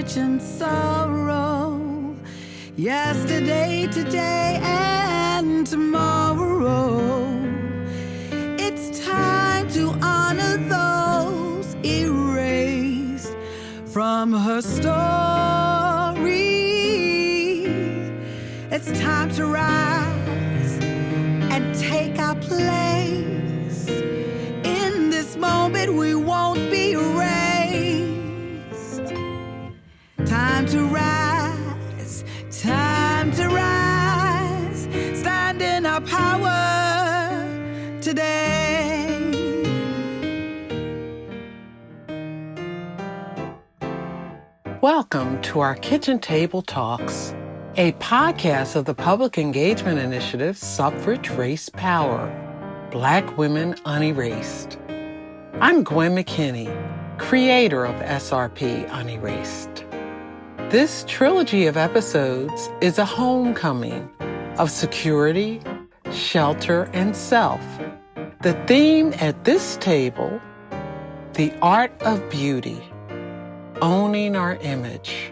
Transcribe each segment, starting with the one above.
misfortune, sorrow, yesterday, today, and tomorrow. It's time to honor those erased from her story. It's time to rise and take our place. In this moment we won't be erased. Time to rise, stand in our power today. Welcome to our Kitchen Table Talks, a podcast of the public engagement initiative Suffrage Race Power, Black Women Unerased. I'm Gwen McKinney, creator of SRP Unerased. This trilogy of episodes is a homecoming of security, shelter, and self. The theme at this table, the art of beauty, owning our image.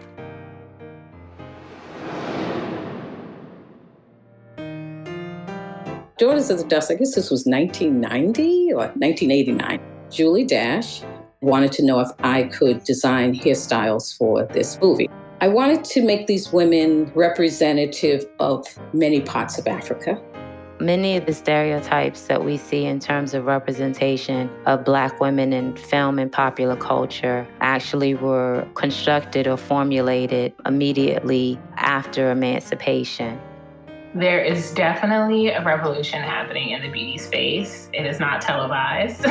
Daughters of the Dust, I guess this was 1990 or 1989. Julie Dash wanted to know if I could design hairstyles for this movie. I wanted to make these women representative of many parts of Africa. Many of the stereotypes that we see in terms of representation of Black women in film and popular culture actually were constructed or formulated immediately after emancipation. There is definitely a revolution happening in the beauty space. It is not televised.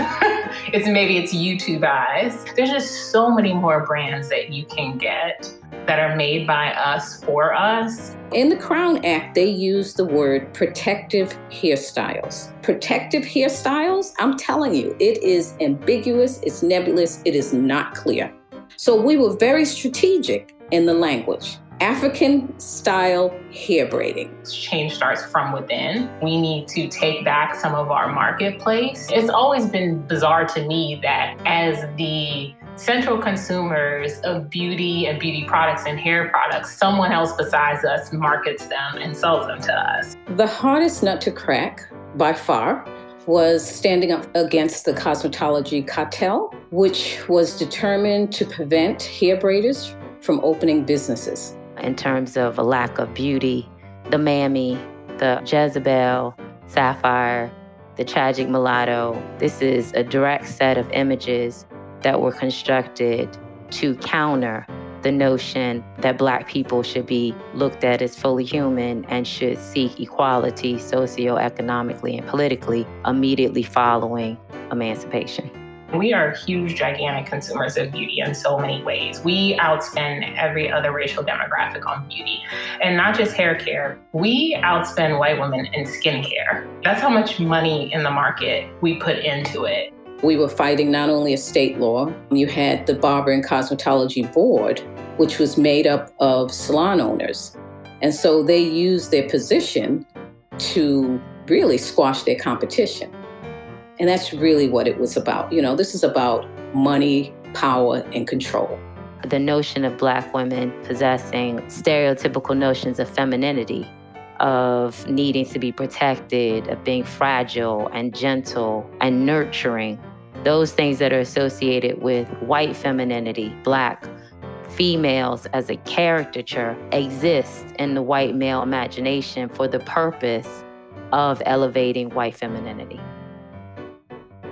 It's YouTubeized. There's just so many more brands that you can get that are made by us for us. In the Crown Act, they use the word protective hairstyles. Protective hairstyles, I'm telling you, it is ambiguous, it's nebulous, it is not clear. So we were very strategic in the language. African style hair braiding. Change starts from within. We need to take back some of our marketplace. It's always been bizarre to me that as the central consumers of beauty and beauty products and hair products, someone else besides us markets them and sells them to us. The hardest nut to crack, by far, was standing up against the cosmetology cartel, which was determined to prevent hair braiders from opening businesses. In terms of a lack of beauty, the Mammy, the Jezebel, Sapphire, the tragic mulatto, this is a direct set of images that were constructed to counter the notion that Black people should be looked at as fully human and should seek equality socioeconomically and politically immediately following emancipation. We are huge, gigantic consumers of beauty in so many ways. We outspend every other racial demographic on beauty. And not just hair care, we outspend white women in skincare. That's how much money in the market we put into it. We were fighting not only a state law, you had the Barber and Cosmetology Board, which was made up of salon owners. And so they used their position to really squash their competition. And that's really what it was about. You know, this is about money, power, and control. The notion of Black women possessing stereotypical notions of femininity, of needing to be protected, of being fragile and gentle and nurturing, those things that are associated with white femininity, Black females as a caricature, exist in the white male imagination for the purpose of elevating white femininity.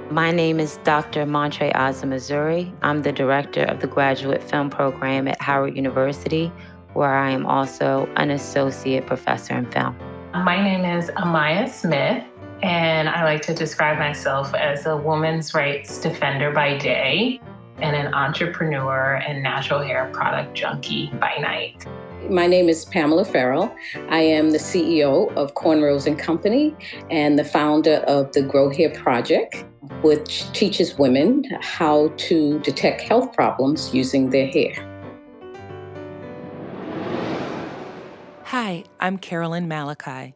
My name is Dr. Montre Azamazuri. I'm the director of the graduate film program at Howard University, where I am also an associate professor in film. My name is Amaya Smith, and I like to describe myself as a women's rights defender by day and an entrepreneur and natural hair product junkie by night. My name is Pamela Farrell. I am the CEO of Cornrows & Company and the founder of the Grow Hair Project, which teaches women how to detect health problems using their hair. Hi, I'm Carolyn Malachi.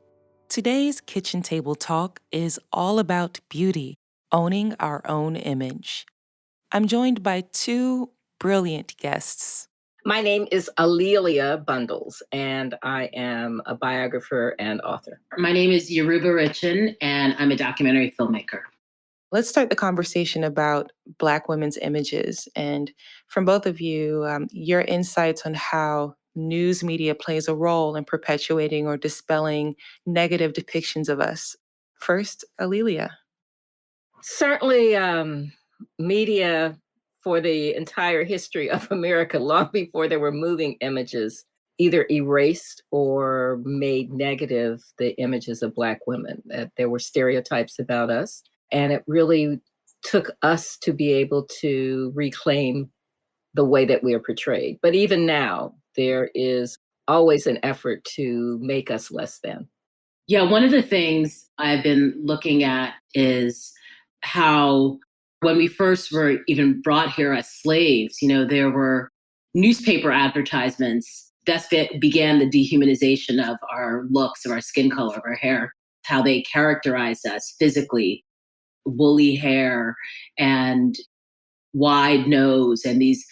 Today's Kitchen Table Talk is all about beauty, owning our own image. I'm joined by two brilliant guests. My name is Alelia Bundles, and I am a biographer and author. My name is Yoruba Richin, and I'm a documentary filmmaker. Let's start the conversation about Black women's images. And from both of you, your insights on how news media plays a role in perpetuating or dispelling negative depictions of us. First, Alelia. Certainly, media for the entire history of America, long before there were moving images, either erased or made negative the images of Black women. That there were stereotypes about us. And it really took us to be able to reclaim the way that we are portrayed. But even now, there is always an effort to make us less than. Yeah, one of the things I've been looking at is how when we first were even brought here as slaves, there were newspaper advertisements that began the dehumanization of our looks, of our skin color, of our hair, how they characterized us physically, woolly hair and wide nose and these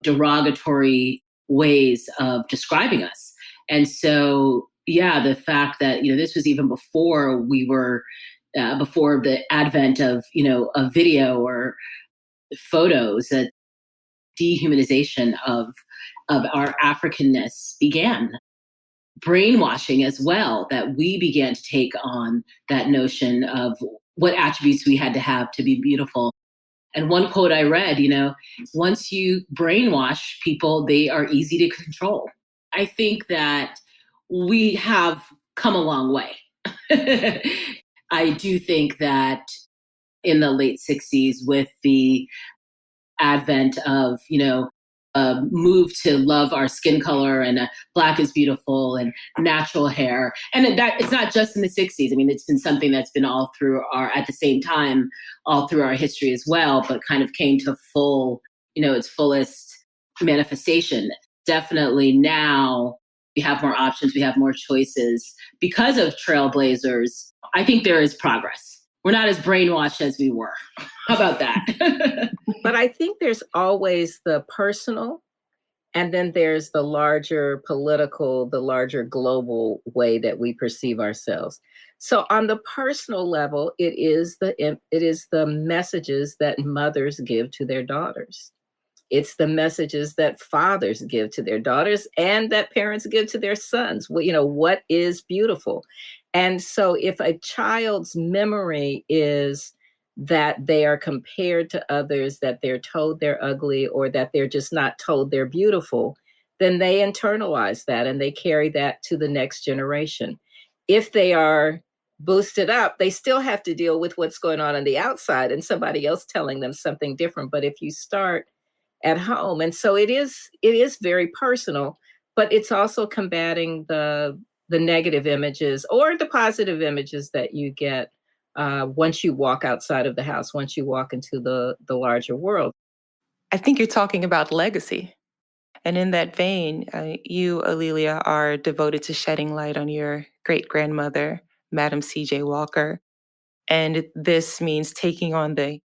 derogatory ways of describing us. And so, yeah, the fact that, this was even before we were, before the advent of, a video or photos, that dehumanization of our Africanness began. Brainwashing as well, that we began to take on that notion of what attributes we had to have to be beautiful. And one quote I read, once you brainwash people, they are easy to control. I think that we have come a long way. I do think that in the late 60s, with the advent of, a move to love our skin color and Black is beautiful and natural hair. And that it's not just in the 60s. I mean, it's been something that's been all through at the same time, all through our history as well, but kind of came to its fullest manifestation. Definitely now we have more options, we have more choices because of trailblazers. I think there is progress. We're not as brainwashed as we were. How about that? But I think there's always the personal, and then there's the larger political, the larger global way that we perceive ourselves. So on the personal level, it is the messages that mothers give to their daughters. It's the messages that fathers give to their daughters and that parents give to their sons. What is beautiful? And so if a child's memory is that they are compared to others, that they're told they're ugly, or that they're just not told they're beautiful, then they internalize that and they carry that to the next generation. If they are boosted up, they still have to deal with what's going on the outside and somebody else telling them something different. But if you start at home, and so it is very personal, but it's also combating the negative images or the positive images that you get once you walk outside of the house, once you walk into the larger world. I think you're talking about legacy. And in that vein, you, Alelia, are devoted to shedding light on your great-grandmother, Madam C.J. Walker. And this means taking on the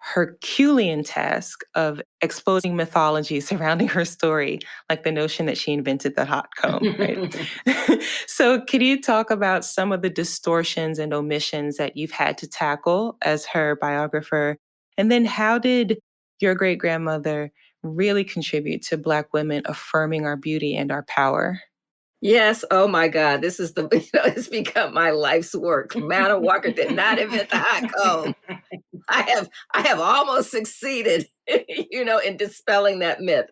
Herculean task of exposing mythology surrounding her story, like the notion that she invented the hot comb, right? So could you talk about some of the distortions and omissions that you've had to tackle as her biographer? And then how did your great-grandmother really contribute to Black women affirming our beauty and our power? Yes. Oh my God. This is it's become my life's work. Madam Walker did not invent the hot comb. I have almost succeeded, in dispelling that myth.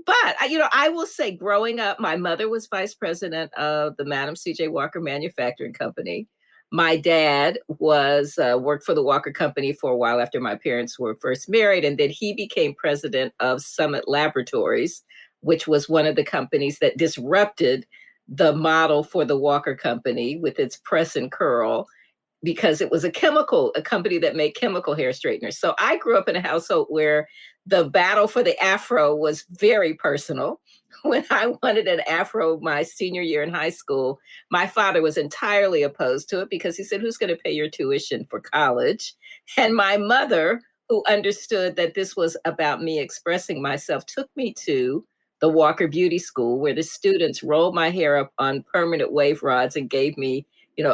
But, I will say growing up, my mother was vice president of the Madam C.J. Walker Manufacturing Company. My dad was worked for the Walker Company for a while after my parents were first married. And then he became president of Summit Laboratories, which was one of the companies that disrupted the model for the Walker Company with its press and curl, because it was a company that made chemical hair straighteners. So I grew up in a household where the battle for the afro was very personal. When I wanted an afro my senior year in high school, my father was entirely opposed to it because he said, who's going to pay your tuition for college? And my mother, who understood that this was about me expressing myself, took me to the Walker Beauty School, where the students rolled my hair up on permanent wave rods and gave me,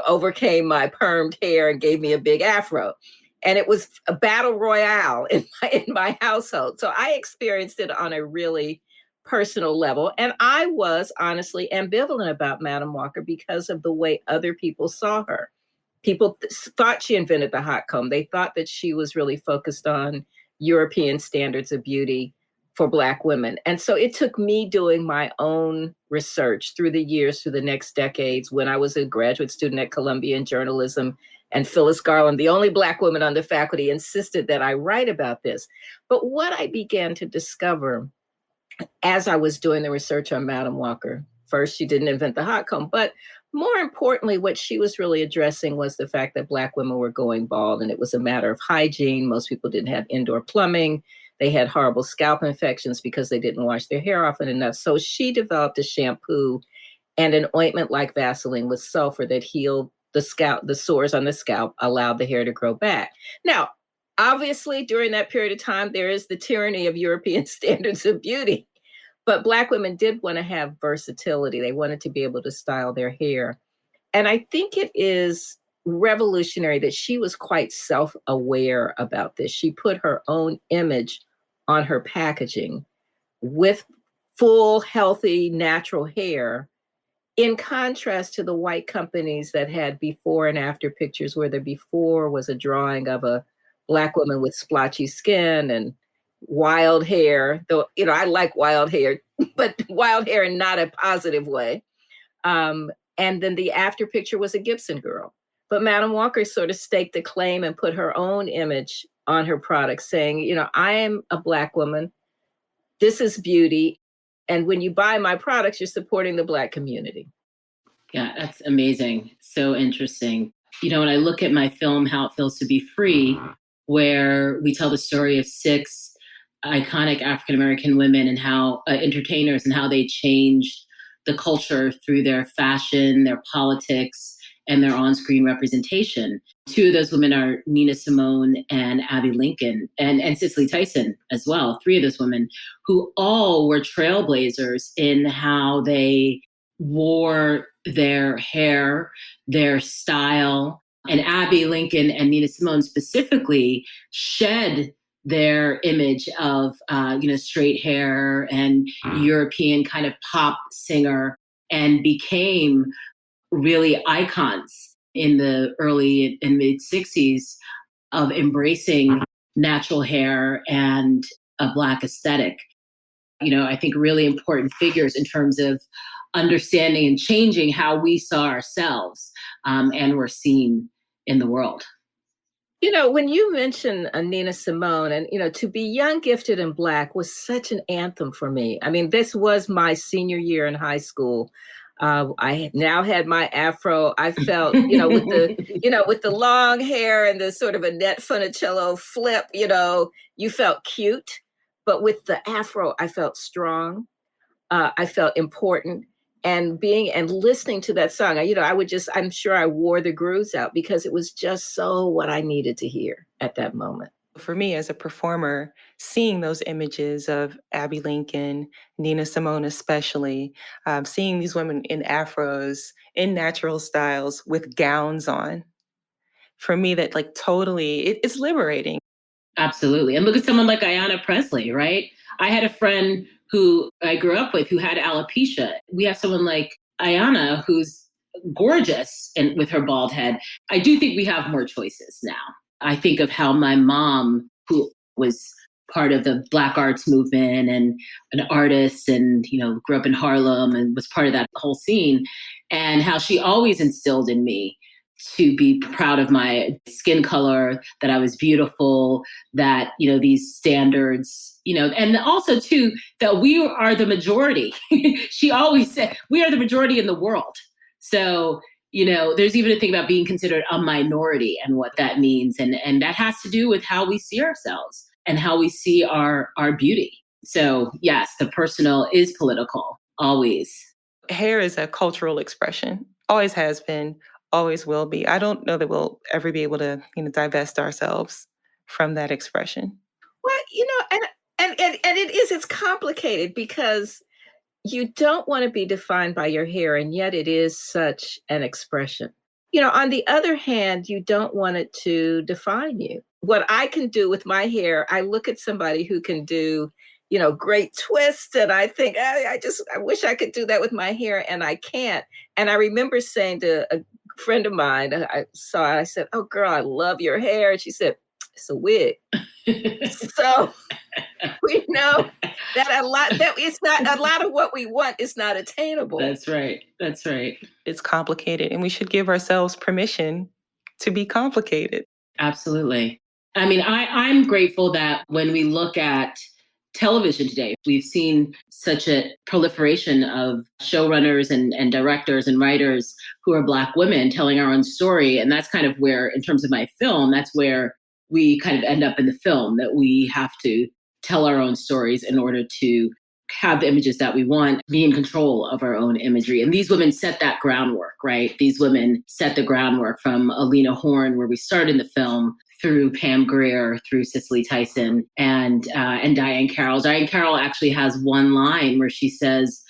overcame my permed hair and gave me a big afro. And it was a battle royale in my household. So I experienced it on a really personal level. And I was honestly ambivalent about Madam Walker because of the way other people saw her. People thought she invented the hot comb. They thought that she was really focused on European standards of beauty for Black women. And so it took me doing my own research through the years, through the next decades, when I was a graduate student at Columbia in journalism, and Phyllis Garland, the only Black woman on the faculty, insisted that I write about this. But what I began to discover as I was doing the research on Madam Walker, first, she didn't invent the hot comb, but more importantly, what she was really addressing was the fact that Black women were going bald, and it was a matter of hygiene. Most people didn't have indoor plumbing. They had horrible scalp infections because they didn't wash their hair often enough. So she developed a shampoo and an ointment like Vaseline with sulfur that healed the scalp, the sores on the scalp, allowed the hair to grow back. Now, obviously, during that period of time, there is the tyranny of European standards of beauty. But Black women did want to have versatility. They wanted to be able to style their hair. And I think it is revolutionary that she was quite self-aware about this. She put her own image on her packaging with full, healthy, natural hair, in contrast to the white companies that had before and after pictures, where the before was a drawing of a Black woman with splotchy skin and wild hair. Though, I like wild hair, but wild hair in not a positive way. And then the after picture was a Gibson girl. But Madam Walker sort of staked a claim and put her own image on her product, saying, I am a Black woman. This is beauty. And when you buy my products, you're supporting the Black community. Yeah, that's amazing. So interesting. When I look at my film, How It Feels to Be Free, where we tell the story of 6 iconic African-American women and how entertainers and how they changed the culture through their fashion, their politics, and their on-screen representation. 2 of those women are Nina Simone and Abby Lincoln, and Cicely Tyson as well. 3 of those women who all were trailblazers in how they wore their hair, their style. And Abby Lincoln and Nina Simone specifically shed their image of, straight hair and European kind of pop singer, and became really icons in the early and mid 60s of embracing natural hair and a Black aesthetic. I think really important figures in terms of understanding and changing how we saw ourselves and were seen in the world. When you mention Nina Simone, and, to be young, gifted, and Black was such an anthem for me. I mean, this was my senior year in high school. I now had my afro. I felt, with the long hair and the sort of Annette Funicello flip, you felt cute. But with the afro, I felt strong. I felt important. And listening to that song, I'm sure I wore the grooves out because it was just so what I needed to hear at that moment. For me as a performer, seeing those images of Abby Lincoln, Nina Simone especially, seeing these women in afros, in natural styles with gowns on, for me that totally, it's liberating. Absolutely. And look at someone like Ayanna Pressley, right? I had a friend who I grew up with who had alopecia. We have someone like Ayanna who's gorgeous and with her bald head. I do think we have more choices now. I think of how my mom, who was part of the Black arts movement and an artist and, grew up in Harlem and was part of that whole scene, and how she always instilled in me to be proud of my skin color, that I was beautiful, that, these standards, and also too, that we are the majority. She always said, we are the majority in the world. So, there's even a thing about being considered a minority and what that means. And that has to do with how we see ourselves and how we see our beauty. So yes, the personal is political, always. Hair is a cultural expression, always has been, always will be. I don't know that we'll ever be able to, divest ourselves from that expression. Well, and it's complicated because you don't want to be defined by your hair, and yet it is such an expression. On the other hand, you don't want it to define you. What I can do with my hair, I look at somebody who can do, great twists, and I think, I wish I could do that with my hair, and I can't. And I remember saying to a friend of mine, I said, "Oh, girl, I love your hair." And she said, "It's a wig." So we know that a lot of what we want is not attainable. That's right. That's right. It's complicated, and we should give ourselves permission to be complicated. Absolutely. I mean, I'm grateful that when we look at television today, we've seen such a proliferation of showrunners and directors and writers who are Black women telling our own story. And that's kind of where, in terms of my film, that's where we kind of end up in the film, that we have to tell our own stories in order to have the images that we want, be in control of our own imagery. And these women set that groundwork, right? These women set the groundwork from Alina Horn, where we start in the film, through Pam Grier, through Cicely Tyson, and Diane Carroll. Diane Carroll actually has one line where she says,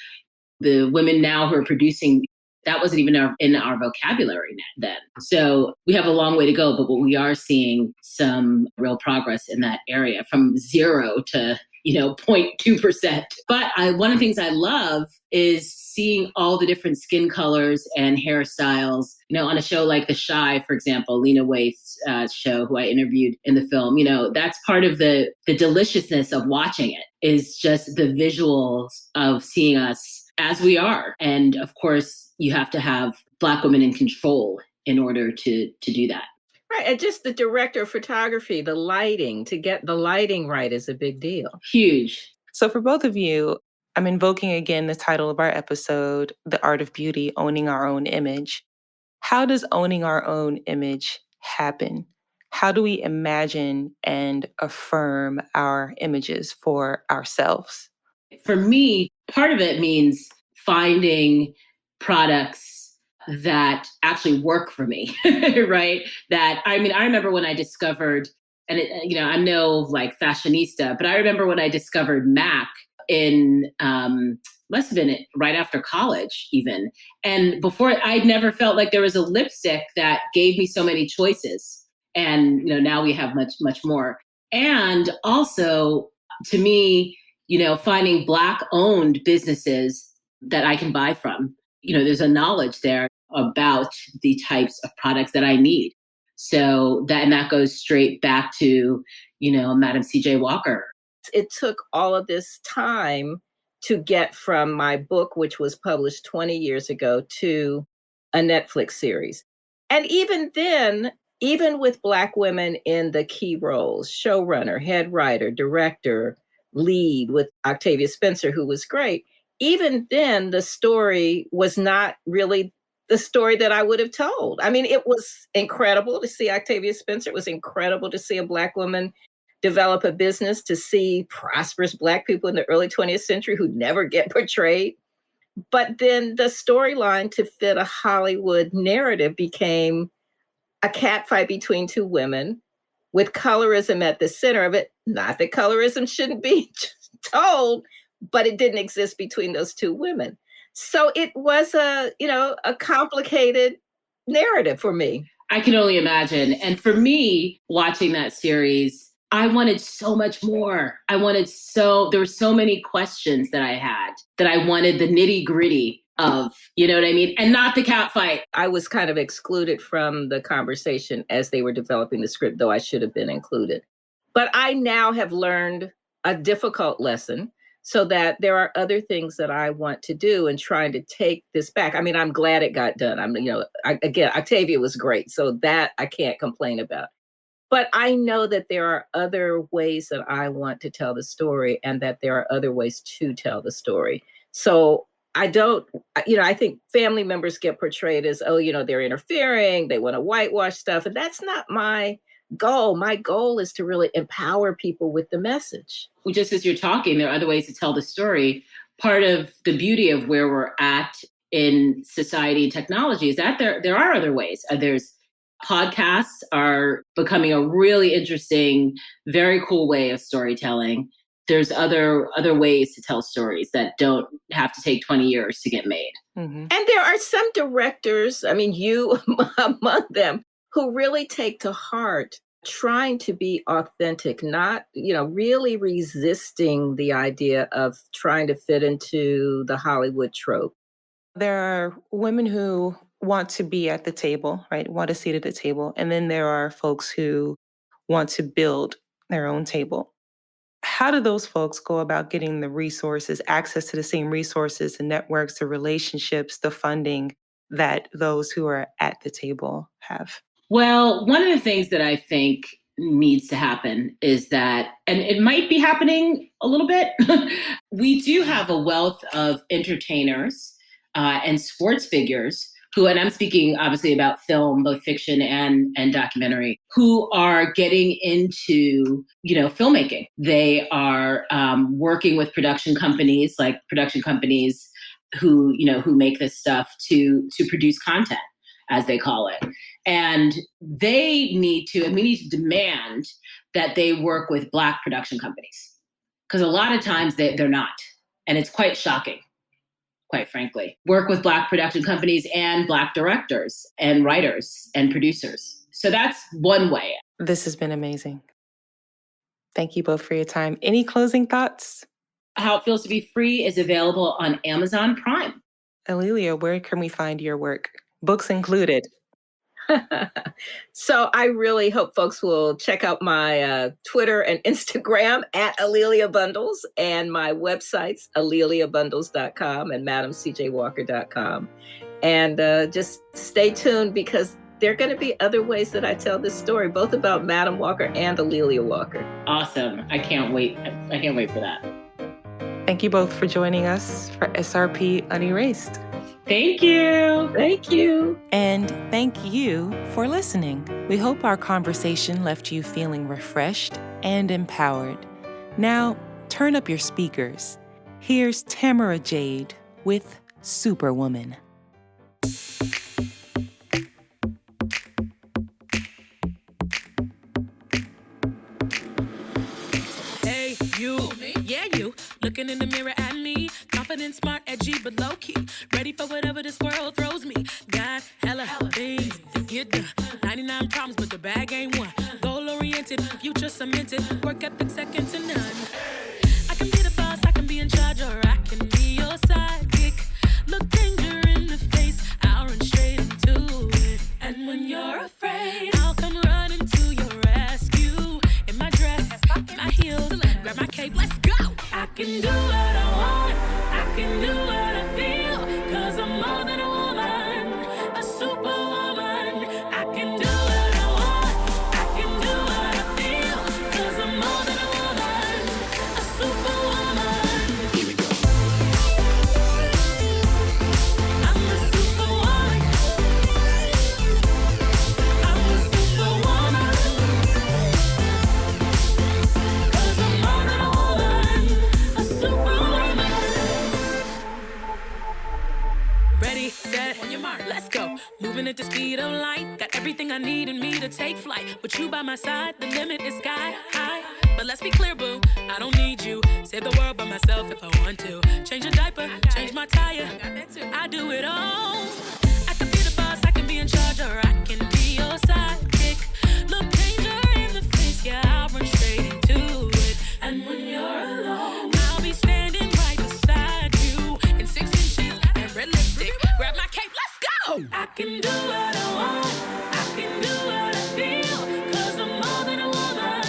the women now who are producing, that wasn't even in our vocabulary then. So we have a long way to go, but we are seeing some real progress in that area, from 0 to 0.2%. But one of the things I love is seeing all the different skin colors and hairstyles, on a show like The Shy, for example, Lena Waithe's show, who I interviewed in the film. That's part of the deliciousness of watching it, is just the visuals of seeing us as we are. And of course, you have to have Black women in control in order to do that. Right. And just the director of photography, the lighting, to get the lighting right is a big deal. Huge. So for both of you, I'm invoking again the title of our episode, The Art of Beauty, Owning Our Own Image. How does owning our own image happen? How do we imagine and affirm our images for ourselves? For me, part of it means finding products that actually work for me, right? I remember when I discovered, and I'm no fashionista, but I remember when I discovered MAC in, must have been right after college even. And before, I'd never felt like there was a lipstick that gave me so many choices. And, now we have much, much more. And also, to me, finding Black owned businesses that I can buy from, there's a knowledge there about the types of products that I need. So that goes straight back to, Madam CJ Walker. It took all of this time to get from my book, which was published 20 years ago, to a Netflix series. And even then, even with Black women in the key roles, showrunner, head writer, director, lead, with Octavia Spencer, who was great, even then, the story was not really the story that I would have told. I mean, it was incredible to see Octavia Spencer. It was incredible to see a Black woman develop a business, to see prosperous Black people in the early 20th century who never get portrayed. But then the storyline to fit a Hollywood narrative became a catfight between two women with colorism at the center of it. Not that colorism shouldn't be told, but it didn't exist between those two women. So it was a complicated narrative for me. I can only imagine. And for me, watching that series, I wanted so much more. There were so many questions that I had that I wanted the nitty gritty of, you know what I mean? And not the cat fight. I was kind of excluded from the conversation as they were developing the script, though I should have been included. But I now have learned a difficult lesson, so that there are other things that I want to do and trying to take this back. I mean, I'm glad it got done. Again, Octavia was great, so that I can't complain about. But I know that there are other ways that I want to tell the story, and that there are other ways to tell the story. So I think family members get portrayed as, they're interfering, they want to whitewash stuff. And that's not my goal. My goal is to really empower people with the message. Well, just as you're talking, there are other ways to tell the story. Part of the beauty of where we're at in society and technology is that there are other ways. There's podcasts are becoming a really interesting, very cool way of storytelling. there's other ways to tell stories that don't have to take 20 years to get made. Mm-hmm. And there are some directors, I mean, you among them, who really take to heart trying to be authentic, not, really resisting the idea of trying to fit into the Hollywood trope. There are women who want to be at the table, right? Want a seat at the table. And then there are folks who want to build their own table. How do those folks go about getting the resources, access to the same resources, the networks, the relationships, the funding that those who are at the table have? Well, one of the things that I think needs to happen is that, and it might be happening a little bit, we do have a wealth of entertainers and sports figures who, and I'm speaking obviously about film, both fiction and documentary, who are getting into, filmmaking. They are working with production companies who make this stuff to produce content, as they call it. And they need to, and we need to demand that they work with Black production companies. Because a lot of times they're not. And it's quite shocking, quite frankly. Work with Black production companies and Black directors and writers and producers. So that's one way. This has been amazing. Thank you both for your time. Any closing thoughts? How It Feels to Be Free is available on Amazon Prime. Alelia, where can we find your work? Books included. So I really hope folks will check out my Twitter and Instagram at Alelia Bundles, and my websites, aleliabundles.com and madamcjwalker.com. And just stay tuned, because there are going to be other ways that I tell this story, both about Madam Walker and Alelia Walker. Awesome. I can't wait. I can't wait for that. Thank you both for joining us for SRP Unerased. Thank you. Thank you. And thank you for listening. We hope our conversation left you feeling refreshed and empowered. Now, turn up your speakers. Here's Tamara Jade with Superwoman. Hey, you. Yeah, you. Looking in the mirror at me. Confident, smart, edgy, but low-key. Ready for whatever this world throws me. Got hella things to get done. 99 problems, but the bag ain't one. Goal-oriented, future cemented. Work ethic second to none. I can be the boss, I can be in charge, or I can be your sidekick. Look danger in the face, I'll run straight into it. And when you're afraid, I'll come running to your rescue. In my dress, in my heels, grab my cape, let's go. I can do what I want, I can do what I feel, 'cause I'm more than a woman, a superwoman. I can do what I want, I can do what I feel, 'cause I'm more than a woman, a superwoman. Here we go. I'm a superwoman. I'm a superwoman. 'Cause I'm more than a woman, a superwoman. Ready, set, on your mark, let's go. Moving at the speed of light. Got everything I need in me to take flight. With you by my side, the limit is sky high. But let's be clear, boo, I don't need you. Save the world by myself if I want to. Change a diaper, change my tire. I do it all. I can be the boss, I can be in charge, or I can be your sidekick. Look danger in the face, yeah, I'll run straight into it. And when you're alone, I'll be standing right beside you in 6 inches and red lipstick. Grab my cape, let's go. I can do what I want, I can do what I feel, 'cause I'm more than a woman,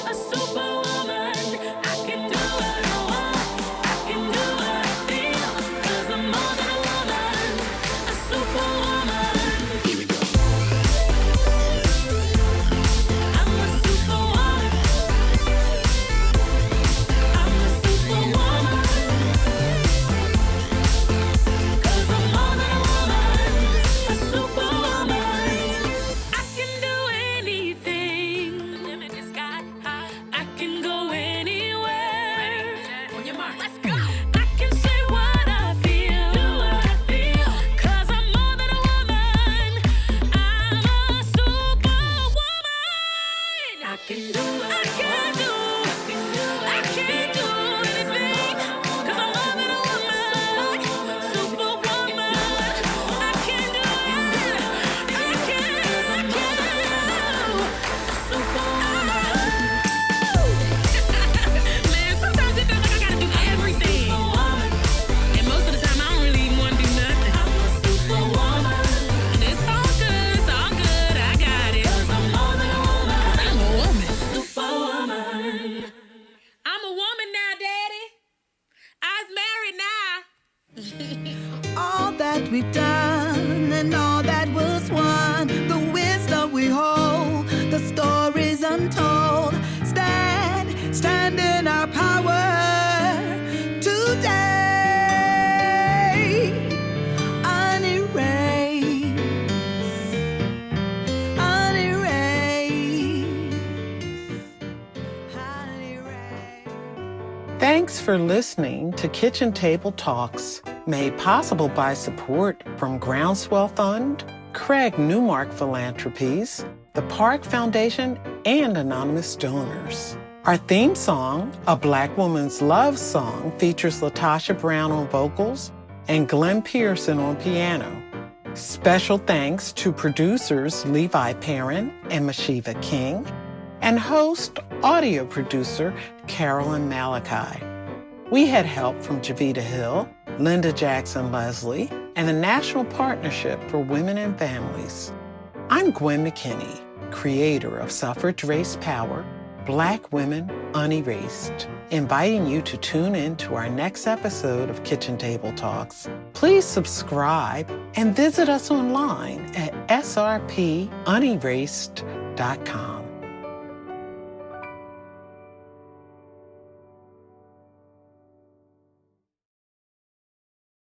a superwoman. I can do what I want, I can do what I feel, 'cause I'm more than a woman, Thanks for listening to Kitchen Table Talks, made possible by support from Groundswell Fund, Craig Newmark Philanthropies, the Park Foundation, and anonymous donors. Our theme song, A Black Woman's Love Song, features LaTasha Brown on vocals and Glenn Pearson on piano. Special thanks to producers Levi Perrin and Mashiva King, and host, audio producer, Carolyn Malachi. We had help from Javita Hill, Linda Jackson Leslie, and the National Partnership for Women and Families. I'm Gwen McKinney, creator of Suffrage Race Power, Black Women Unerased, inviting you to tune in to our next episode of Kitchen Table Talks. Please subscribe and visit us online at srpunerased.com.